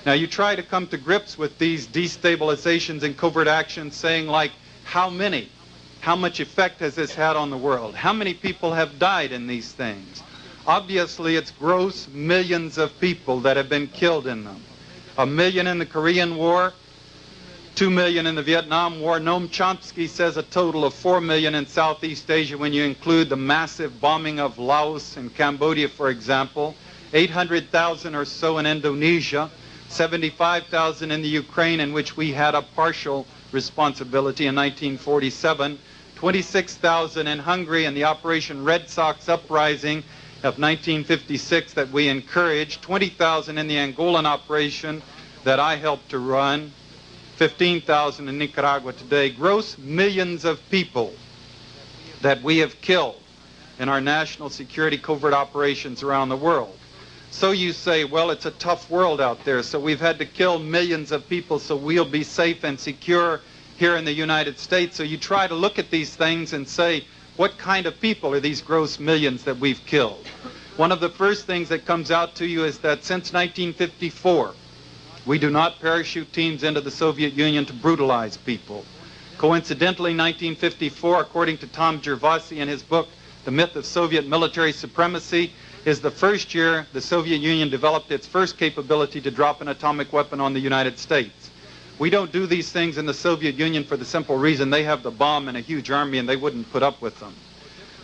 Now you try to come to grips with these destabilizations and covert actions, saying like, how many? How much effect has this had on the world? How many people have died in these things? Obviously, it's gross millions of people that have been killed in them. 1 million in the Korean War, 2 million in the Vietnam War. Noam Chomsky says a total of 4 million in Southeast Asia when you include the massive bombing of Laos and Cambodia, for example. 800,000 or so in Indonesia, 75,000 in the Ukraine, in which we had a partial responsibility in 1947, 26,000 in Hungary in the Operation Red Sox Uprising of 1956 that we encouraged, 20,000 in the Angolan operation that I helped to run, 15,000 in Nicaragua today. Gross millions of people that we have killed in our national security covert operations around the world. So you say, well, it's a tough world out there, so we've had to kill millions of people so we'll be safe and secure here in the United States. So you try to look at these things and say, what kind of people are these gross millions that we've killed? One of the first things that comes out to you is that since 1954, we do not parachute teams into the Soviet Union to brutalize people. Coincidentally, 1954, according to Tom Gervasi in his book, The Myth of Soviet Military Supremacy, is the first year the Soviet Union developed its first capability to drop an atomic weapon on the United States. We don't do these things in the Soviet Union for the simple reason they have the bomb and a huge army and they wouldn't put up with them.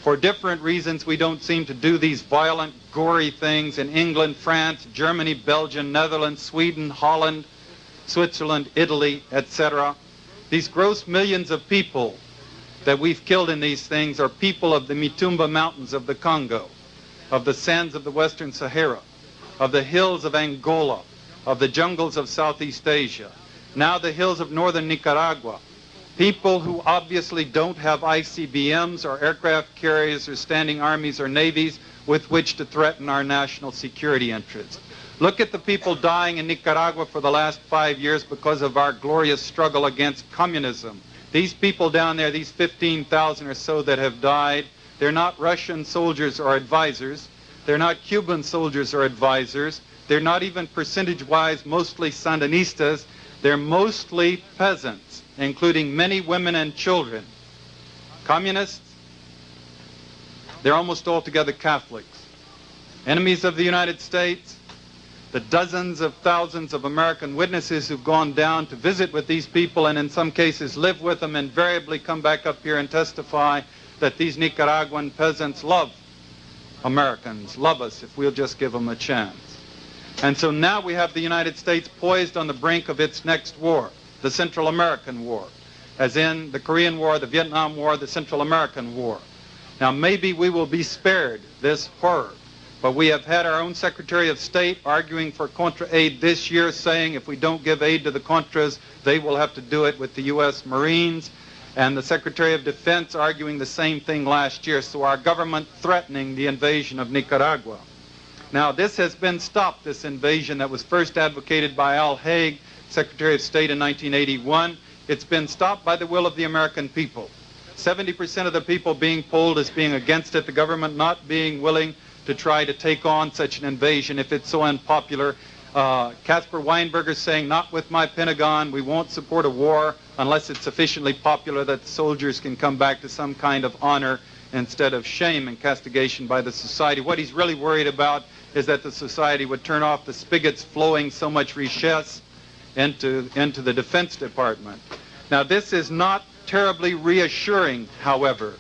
For different reasons, we don't seem to do these violent, gory things in England, France, Germany, Belgium, Netherlands, Sweden, Holland, Switzerland, Italy, etc. These gross millions of people that we've killed in these things are people of the Mitumba Mountains of the Congo, of the sands of the Western Sahara, of the hills of Angola, of the jungles of Southeast Asia, now the hills of northern Nicaragua. People who obviously don't have ICBMs or aircraft carriers or standing armies or navies with which to threaten our national security interests. Look at the people dying in Nicaragua for the last 5 years because of our glorious struggle against communism. These people down there, these 15,000 or so that have died, they're not Russian soldiers or advisors. They're not Cuban soldiers or advisors. They're not even percentage-wise mostly Sandinistas. They're mostly peasants, including many women and children. Communists, they're almost altogether Catholics. Enemies of the United States, the dozens of thousands of American witnesses who've gone down to visit with these people and in some cases live with them invariably come back up here and testify that these Nicaraguan peasants love Americans, love us if we'll just give them a chance. And so now we have the United States poised on the brink of its next war, the Central American War, as in the Korean War, the Vietnam War, the Central American War. Now maybe we will be spared this horror, but we have had our own Secretary of State arguing for Contra aid this year, saying if we don't give aid to the Contras, they will have to do it with the U.S. Marines, and the Secretary of Defense arguing the same thing last year, so our government threatening the invasion of Nicaragua. Now, this has been stopped, this invasion that was first advocated by Al Haig, Secretary of State in 1981. It's been stopped by the will of the American people. 70% of the people being polled as being against it, the government not being willing to try to take on such an invasion if it's so unpopular. Caspar Weinberger saying, not with my Pentagon, we won't support a war unless it's sufficiently popular that the soldiers can come back to some kind of honor instead of shame and castigation by the society. What he's really worried about is that the society would turn off the spigots flowing so much richesse into the Defense Department. Now, this is not terribly reassuring, however,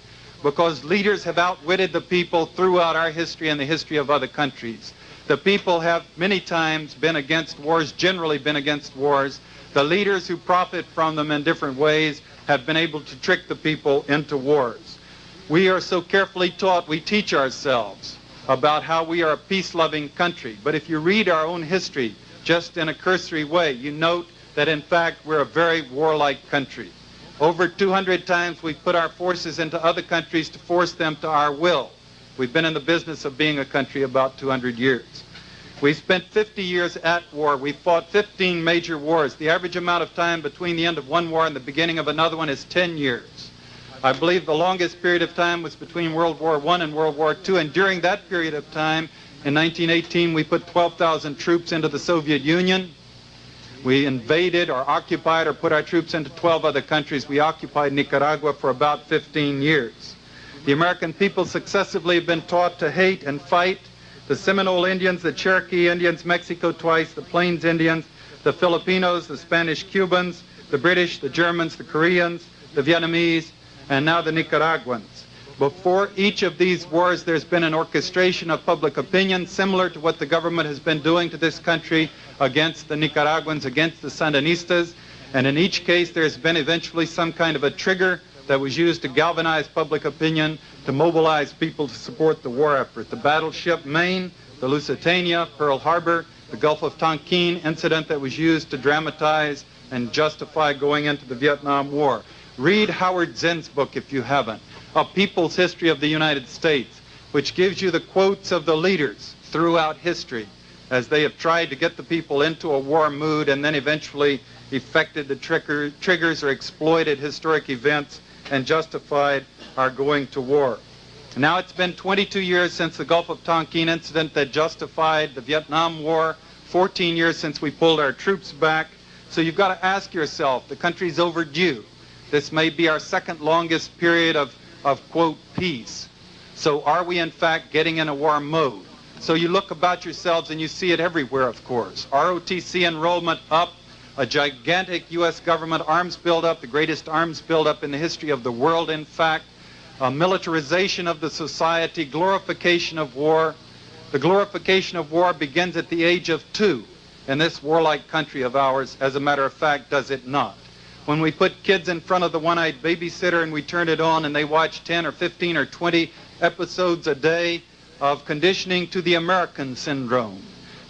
because leaders have outwitted the people throughout our history and the history of other countries. The people have many times been against wars, generally been against wars. The leaders who profit from them in different ways have been able to trick the people into wars. We are so carefully taught, we teach ourselves about how we are a peace-loving country. But if you read our own history just in a cursory way, you note that in fact we're a very warlike country. Over 200 times we've put our forces into other countries to force them to our will. We've been in the business of being a country about 200 years. We've spent 50 years at war. We've fought 15 major wars. The average amount of time between the end of one war and the beginning of another one is 10 years. I believe the longest period of time was between World War I and World War II, and during that period of time, in 1918, we put 12,000 troops into the Soviet Union. We invaded or occupied or put our troops into 12 other countries. We occupied Nicaragua for about 15 years. The American people successively have been taught to hate and fight the Seminole Indians, the Cherokee Indians, Mexico twice, the Plains Indians, the Filipinos, the Spanish Cubans, the British, the Germans, the Koreans, the Vietnamese, and now the Nicaraguans. Before each of these wars, there's been an orchestration of public opinion similar to what the government has been doing to this country against the Nicaraguans, against the Sandinistas. And in each case, there's been eventually some kind of a trigger that was used to galvanize public opinion, to mobilize people to support the war effort. The battleship Maine, the Lusitania, Pearl Harbor, the Gulf of Tonkin incident that was used to dramatize and justify going into the Vietnam War. Read Howard Zinn's book, if you haven't, A People's History of the United States, which gives you the quotes of the leaders throughout history as they have tried to get the people into a war mood and then eventually effected the triggers or exploited historic events and justified our going to war. Now it's been 22 years since the Gulf of Tonkin incident that justified the Vietnam War, 14 years since we pulled our troops back. So you've got to ask yourself, the country's overdue. This may be our second longest period of quote, peace. So are we in fact getting in a war mode? So you look about yourselves and you see it everywhere, of course. ROTC enrollment up, a gigantic U.S. government arms buildup, the greatest arms buildup in the history of the world, in fact, a militarization of the society, glorification of war. The glorification of war begins at the age of 2 in this warlike country of ours. As a matter of fact, does it not? When we put kids in front of the one-eyed babysitter and we turn it on and they watch 10 or 15 or 20 episodes a day of conditioning to the American syndrome.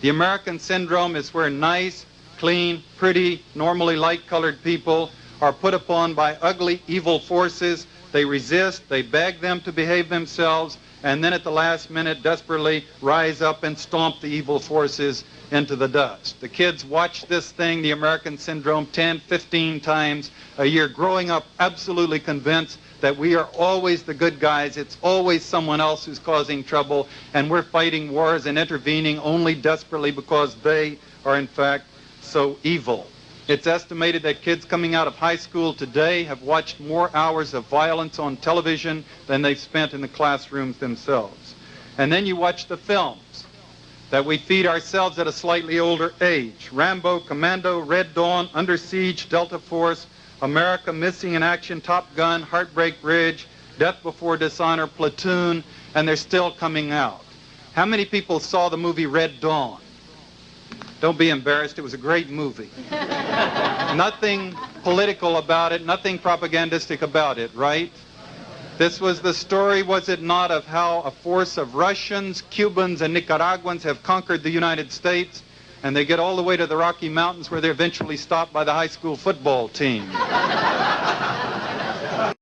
The American syndrome is where nice, clean, pretty, normally light-colored people are put upon by ugly, evil forces. They resist, they beg them to behave themselves, and then at the last minute desperately rise up and stomp the evil forces into the dust. The kids watch this thing, the American syndrome, 10, 15 times a year, growing up absolutely convinced that we are always the good guys, it's always someone else who's causing trouble, and we're fighting wars and intervening only desperately because they are in fact so evil. It's estimated that kids coming out of high school today have watched more hours of violence on television than they've spent in the classrooms themselves. And then you watch the films that we feed ourselves at a slightly older age. Rambo, Commando, Red Dawn, Under Siege, Delta Force, America Missing in Action, Top Gun, Heartbreak Ridge, Death Before Dishonor, Platoon, and they're still coming out. How many people saw the movie Red Dawn? Don't be embarrassed, it was a great movie. Nothing political about it, nothing propagandistic about it, right? This was the story, was it not, of how a force of Russians, Cubans, and Nicaraguans have conquered the United States, and they get all the way to the Rocky Mountains where they're eventually stopped by the high school football team.